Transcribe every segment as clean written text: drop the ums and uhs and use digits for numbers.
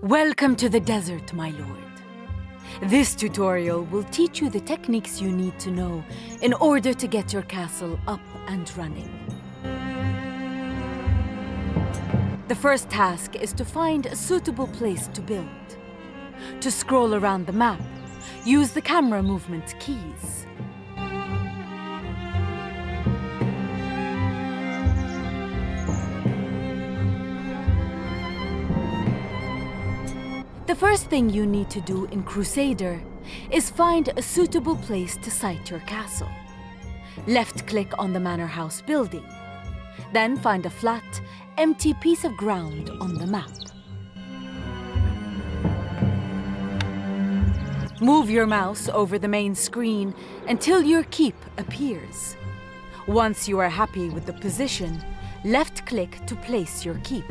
Welcome to the desert, my lord. This tutorial will teach you the techniques you need to know in order to get your castle up and running. The first task is to find a suitable place to build. To scroll around the map, use the camera movement keys. The first thing you need to do in Crusader is find a suitable place to site your castle. Left-click on the manor house building. Then find a flat, empty piece of ground on the map. Move your mouse over the main screen until your keep appears. Once you are happy with the position, left-click to place your keep.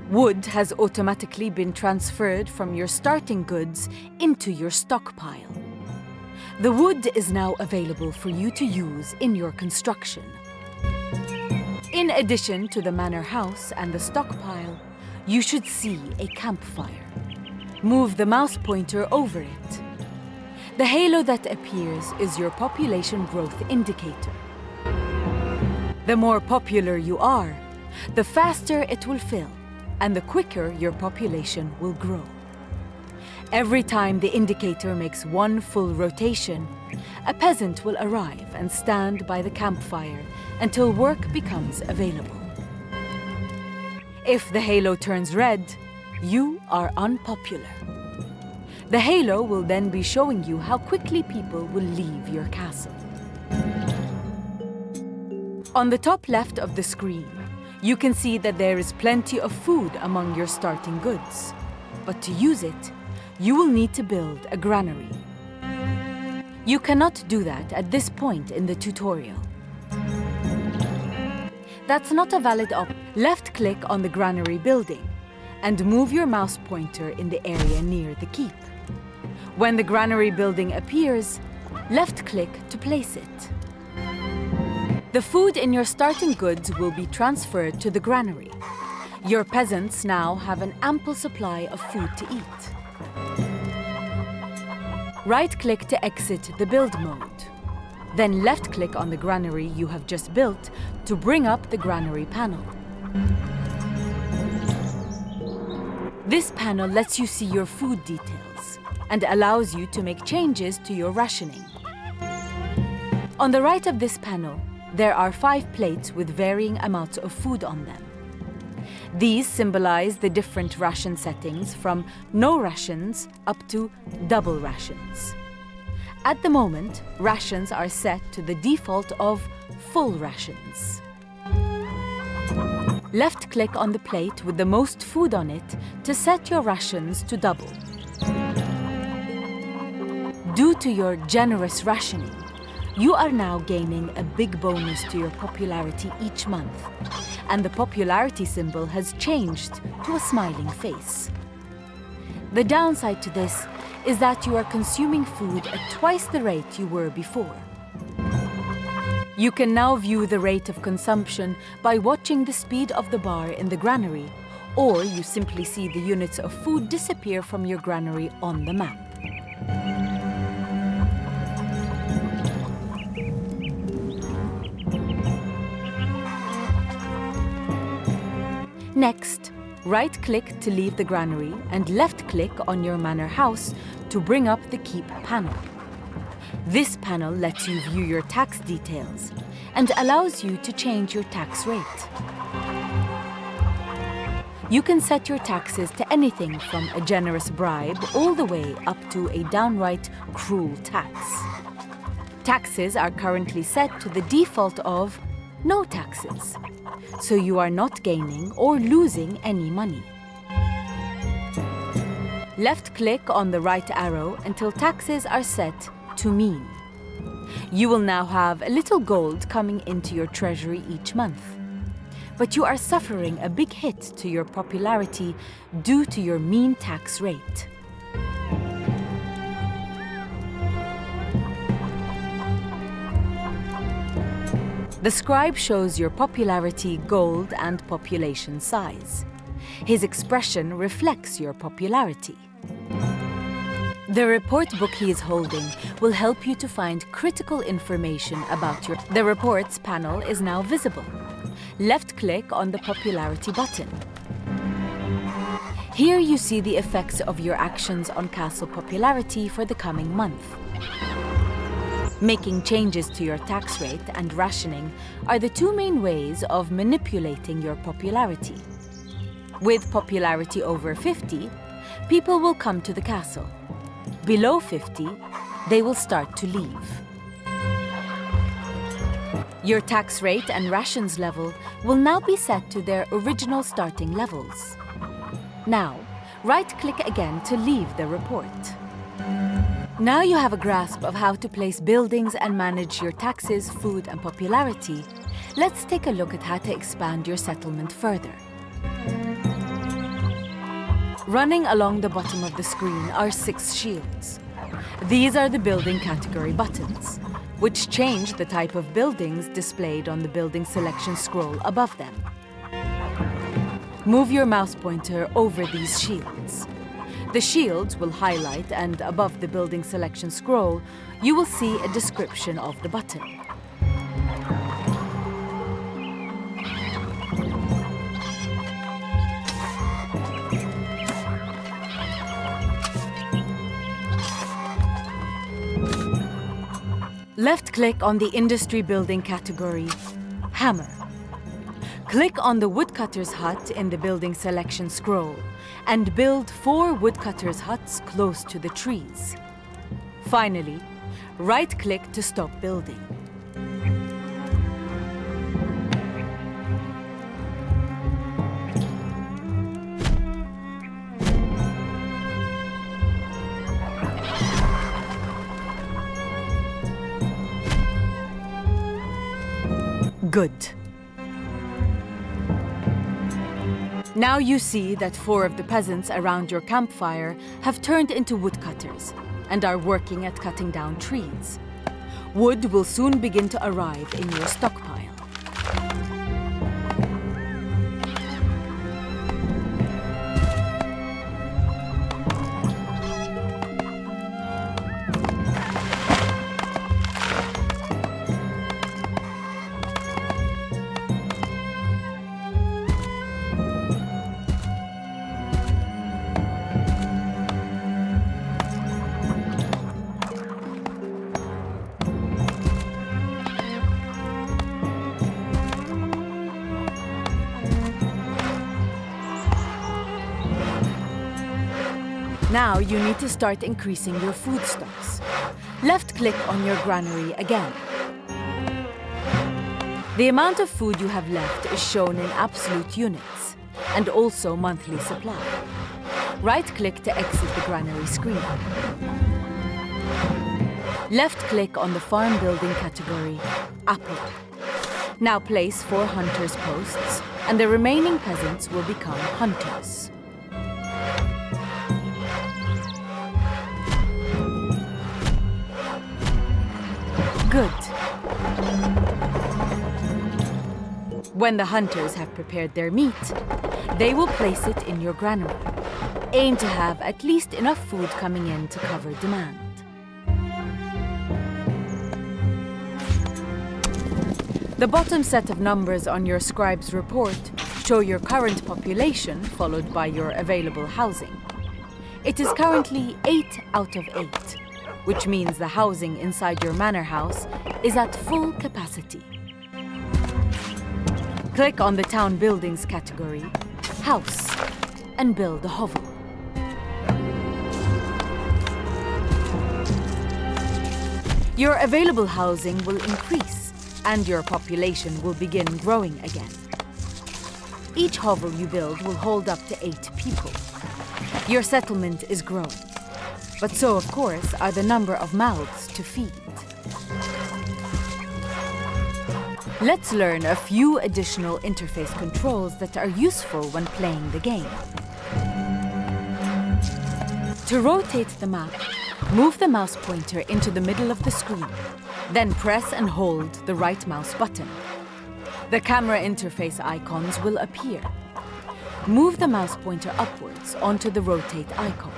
Wood has automatically been transferred from your starting goods into your stockpile. The wood is now available for you to use in your construction. In addition to the manor house and the stockpile, you should see a campfire. Move the mouse pointer over it. The halo that appears is your population growth indicator. The more popular you are, the faster it will fill, and the quicker your population will grow. Every time the indicator makes one full rotation, a peasant will arrive and stand by the campfire until work becomes available. If the halo turns red, you are unpopular. The halo will then be showing you how quickly people will leave your castle. On the top left of the screen, you can see that there is plenty of food among your starting goods. But to use it, you will need to build a granary. You cannot do that at this point in the tutorial. That's not a valid option. Left-click on the granary building and move your mouse pointer in the area near the keep. When the granary building appears, left-click to place it. The food in your starting goods will be transferred to the granary. Your peasants now have an ample supply of food to eat. Right-click to exit the build mode. Then left-click on the granary you have just built to bring up the granary panel. This panel lets you see your food details and allows you to make changes to your rationing. On the right of this panel, there are 5 plates with varying amounts of food on them. These symbolize the different ration settings from no rations up to double rations. At the moment, rations are set to the default of full rations. Left-click on the plate with the most food on it to set your rations to double. Due to your generous rationing, you are now gaining a big bonus to your popularity each month, and the popularity symbol has changed to a smiling face. The downside to this is that you are consuming food at twice the rate you were before. You can now view the rate of consumption by watching the speed of the bar in the granary, or you simply see the units of food disappear from your granary on the map. Next, right-click to leave the granary and left-click on your manor house to bring up the keep panel. This panel lets you view your tax details and allows you to change your tax rate. You can set your taxes to anything from a generous bribe all the way up to a downright cruel tax. Taxes are currently set to the default of no taxes, so you are not gaining or losing any money. Left-click on the right arrow until taxes are set to mean. You will now have a little gold coming into your treasury each month. But you are suffering a big hit to your popularity due to your mean tax rate. The scribe shows your popularity, gold, and population size. His expression reflects your popularity. The report book he is holding will help you to find critical information about your... The reports panel is now visible. Left-click on the popularity button. Here you see the effects of your actions on castle popularity for the coming month. Making changes to your tax rate and rationing are the two main ways of manipulating your popularity. With popularity over 50, people will come to the castle. Below 50, they will start to leave. Your tax rate and rations level will now be set to their original starting levels. Now, right-click again to leave the report. Now you have a grasp of how to place buildings and manage your taxes, food, and popularity. Let's take a look at how to expand your settlement further. Running along the bottom of the screen are 6 shields. These are the building category buttons, which change the type of buildings displayed on the building selection scroll above them. Move your mouse pointer over these shields. The shields will highlight, and above the building selection scroll, you will see a description of the button. Left-click on the Industry Building category, Hammer. Click on the Woodcutter's Hut in the Building Selection scroll and build 4 woodcutters' huts close to the trees. Finally, right-click to stop building. Good. Now you see that 4 of the peasants around your campfire have turned into woodcutters and are working at cutting down trees. Wood will soon begin to arrive in your stockpile. Now you need to start increasing your food stocks. Left-click on your granary again. The amount of food you have left is shown in absolute units, and also monthly supply. Right-click to exit the granary screen. Left-click on the Farm Building category, Apple. Now place 4 hunters' posts, and the remaining peasants will become hunters. Good. When the hunters have prepared their meat, they will place it in your granary. Aim to have at least enough food coming in to cover demand. The bottom set of numbers on your scribe's report show your current population followed by your available housing. It is currently 8 out of 8. Which means the housing inside your manor house is at full capacity. Click on the Town Buildings category, House, and build a hovel. Your available housing will increase, and your population will begin growing again. Each hovel you build will hold up to 8 people. Your settlement is growing. But so, of course, are the number of mouths to feed. Let's learn a few additional interface controls that are useful when playing the game. To rotate the map, move the mouse pointer into the middle of the screen. Then press and hold the right mouse button. The camera interface icons will appear. Move the mouse pointer upwards onto the rotate icon.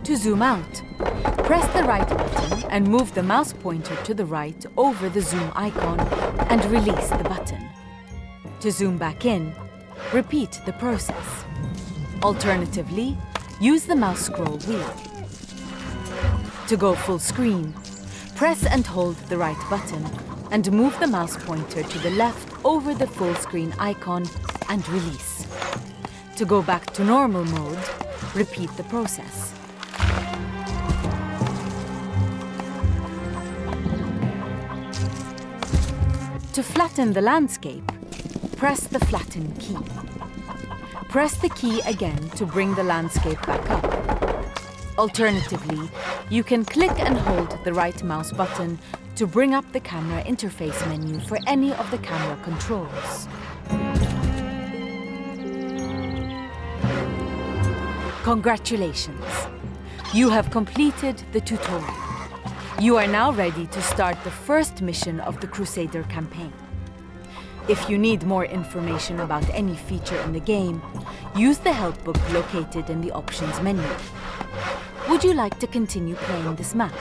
To zoom out, press the right button and move the mouse pointer to the right over the zoom icon and release the button. To zoom back in, repeat the process. Alternatively, use the mouse scroll wheel. To go full screen, press and hold the right button and move the mouse pointer to the left over the full screen icon and release. To go back to normal mode, repeat the process. To flatten the landscape, press the Flatten key. Press the key again to bring the landscape back up. Alternatively, you can click and hold the right mouse button to bring up the camera interface menu for any of the camera controls. Congratulations! You have completed the tutorial. You are now ready to start the first mission of the Crusader campaign. If you need more information about any feature in the game, use the help book located in the options menu. Would you like to continue playing this map?